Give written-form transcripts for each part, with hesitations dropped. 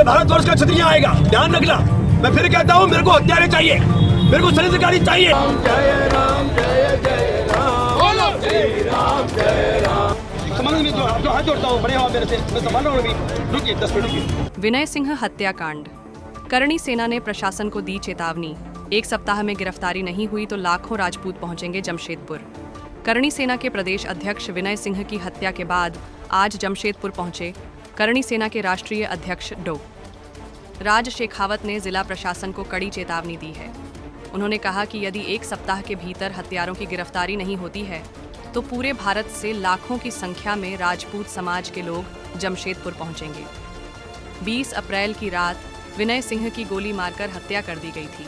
भारतवर्ष का क्षत्रिय आएगा, ध्यान रखना। मैं फिर कहता हूँ, मेरे को हत्यारे चाहिए, मेरे को सैनिकाधिकारी चाहिए। जय राम जय जय राम, बोलो जय राम जय राम। संबंध में जो हाथ जोड़ता हूँ, बड़े हो मेरे से, मैं संभाल रहा हूँ अभी। रुकिए 10 मिनट रुकिए। विनय सिंह हत्याकांड। करणी सेना ने प्रशासन को दी चेतावनी, 1 सप्ताह में गिरफ्तारी नहीं हुई तो लाखों राजपूत पहुंचेंगे जमशेदपुर। करणी सेना के प्रदेश अध्यक्ष विनय सिंह की हत्या के बाद आज जमशेदपुर पहुंचे करणी सेना के राष्ट्रीय अध्यक्ष डो. राज शेखावत ने जिला प्रशासन को कड़ी चेतावनी दी है। उन्होंने कहा कि यदि 1 सप्ताह के भीतर हत्यारों की गिरफ्तारी नहीं होती है तो पूरे भारत से लाखों की संख्या में राजपूत समाज के लोग जमशेदपुर पहुंचेंगे। 20 अप्रैल की रात विनय सिंह की गोली मारकर हत्या कर दी गई थी।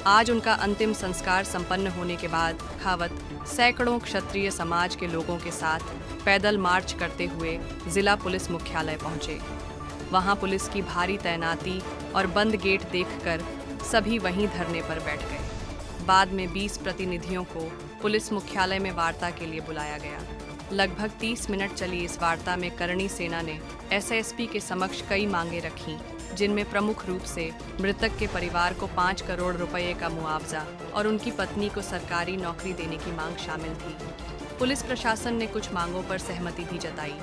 आज उनका अंतिम संस्कार संपन्न होने के बाद खावत सैकड़ों क्षत्रिय समाज के लोगों के साथ पैदल मार्च करते हुए जिला पुलिस मुख्यालय पहुंचे। वहां पुलिस की भारी तैनाती और बंद गेट देखकर सभी वहीं धरने पर बैठ गए। बाद में 20 प्रतिनिधियों को पुलिस मुख्यालय में वार्ता के लिए बुलाया गया। लगभग 30 मिनट चली इस वार्ता में करणी सेना ने एसएसपी के समक्ष कई मांगे रखीं, जिनमें प्रमुख रूप से मृतक के परिवार को 5 करोड़ रुपए का मुआवजा और उनकी पत्नी को सरकारी नौकरी देने की मांग शामिल थी। पुलिस प्रशासन ने कुछ मांगों पर सहमति भी जताई।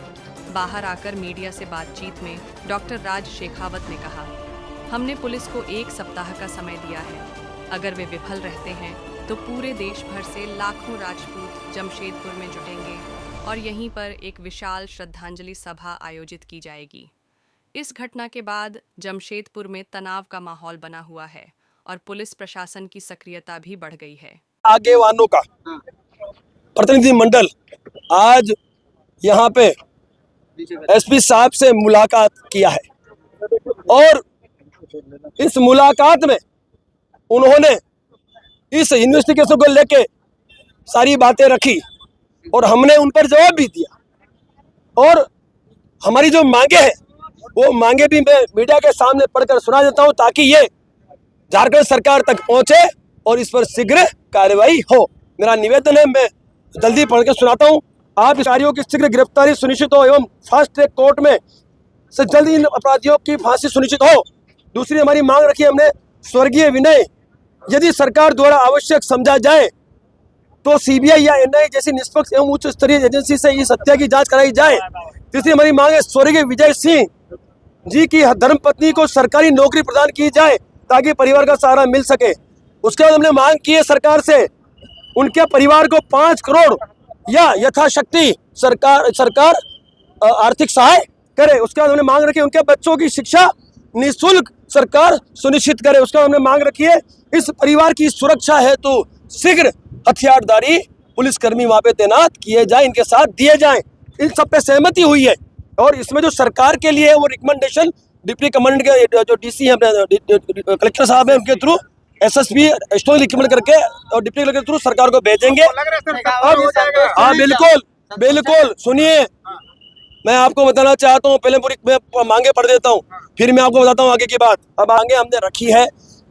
बाहर आकर मीडिया से बातचीत में डॉक्टर राज शेखावत ने कहा, हमने पुलिस को 1 सप्ताह का समय दिया है। अगर वे विफल रहते हैं तो पूरे देश भर से लाखों राजपूत जमशेदपुर में जुटेंगे और यहीं पर एक विशाल श्रद्धांजलि सभा आयोजित की जाएगी। इस घटना के बाद जमशेदपुर में तनाव का माहौल बना हुआ है और पुलिस प्रशासन की सक्रियता भी बढ़ गई है। आगेवानों का प्रतिनिधि मंडल आज यहाँ पे एसपी साहब से मुलाकात किया है और इस मुलाकात में उन्होंने इस इन्वेस्टिगेशन को लेके सारी बातें रखी और हमने उन पर जवाब भी दिया और हमारी जो मांगे हैं वो मांगे भी मैं मीडिया के सामने पढ़कर सुना देता हूं ताकि ये झारखंड सरकार तक पहुंचे और इस पर शीघ्र कार्रवाई हो। मेरा निवेदन है, मैं जल्दी पढ़कर सुनाता हूं। आप अधिकारियों की शीघ्र गिरफ्तारी सुनिश्चित हो एवं फास्ट ट्रैक कोर्ट में से जल्दी इन अपराधियों की फांसी सुनिश्चित हो। दूसरी हमारी मांग रखी हमने, स्वर्गीय विनय यदि सरकार द्वारा आवश्यक समझा जाए तो सीबीआई या एनआईए जैसी निष्पक्ष एवं उच्च स्तरीय एजेंसी से इस हत्या की जांच कराई जाए। तीसरी हमारी मांग है, स्वर्गीय विजय सिंह जी की धर्मपत्नी को सरकारी नौकरी प्रदान की जाए ताकि परिवार का सहारा मिल सके। उसके बाद हमने मांग की है सरकार से उनके परिवार को 5 करोड़ या यथाशक्ति सरकार आर्थिक सहाय करे। उसके बाद हमने मांग रखी उनके बच्चों की शिक्षा निःशुल्क सरकार सुनिश्चित करे। उसके बाद हमने मांग रखी है इस परिवार की सुरक्षा है तो शीघ्र हथियारधारी पुलिसकर्मी वहां पे तैनात किए जाए, इनके साथ दिए जाएं। इन सब पे सहमति हुई है और इसमें जो सरकार के लिए है वो रिकमेंडेशन डिप्टी कमांडेंट के जो डीसी हैं कलेक्टर साहब हैं उनके थ्रू एसएसपी स्टोरी रिकमेंड करके और डिप्टी कलेक्टर के थ्रू सरकार को भेजेंगे। हाँ बिल्कुल सुनिए, मैं आपको बताना चाहता हूँ, पहले पूरी मांगे पढ़ देता हूँ फिर मैं आपको बताता हूँ आगे की बात। अब मांगे हमने रखी है,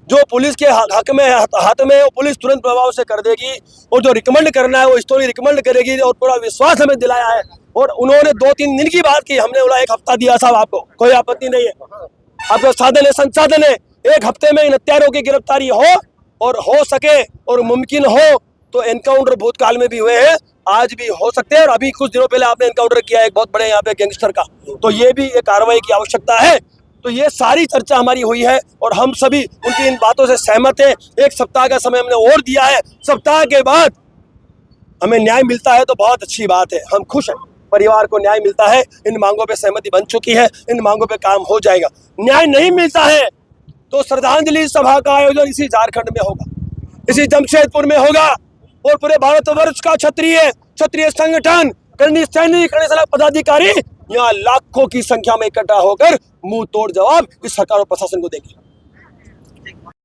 जो पुलिस के हाथ में वो पुलिस तुरंत प्रभाव से कर देगी और जो रिकमेंड करना है वो स्टोरी रिकमेंड करेगी और पूरा विश्वास हमें दिलाया है। और उन्होंने 2-3 दिन की बात की, हमने बोला 1 हफ्ता दिया साहब, आपको कोई आपत्ति नहीं है, आपका साधन है संसाधन है, 1 हफ्ते में इन हत्यारों की गिरफ्तारी हो और हो सके और मुमकिन हो तो एनकाउंटर भूतकाल में भी हुए हैं, आज भी हो सकते हैं और अभी कुछ दिनों पहले आपने एनकाउंटर किया है एक बहुत बड़े यहाँ पे गैंगस्टर का, तो ये भी एक कार्रवाई की आवश्यकता है। तो ये सारी चर्चा हमारी हुई है और हम सभी उनकी इन बातों से सहमत हैं। 1 सप्ताह का समय हमने और दिया है, सप्ताह के बाद हमें न्याय मिलता है तो बहुत अच्छी बात है, हम खुश हैं, परिवार को न्याय मिलता है, इन मांगों पे सहमति बन चुकी है, इन मांगों पे काम हो जाएगा। न्याय नहीं मिलता है तो श्रद्धांजलि सभा का आयोजन इसी झारखंड में होगा, इसी जमशेदपुर में होगा और पूरे भारतवर्ष का क्षत्रिय संगठन करणी सैनिक पदाधिकारी यहाँ लाखों की संख्या में इकट्ठा होकर मुंह तोड़ जवाब इस सरकार और प्रशासन को देंगे।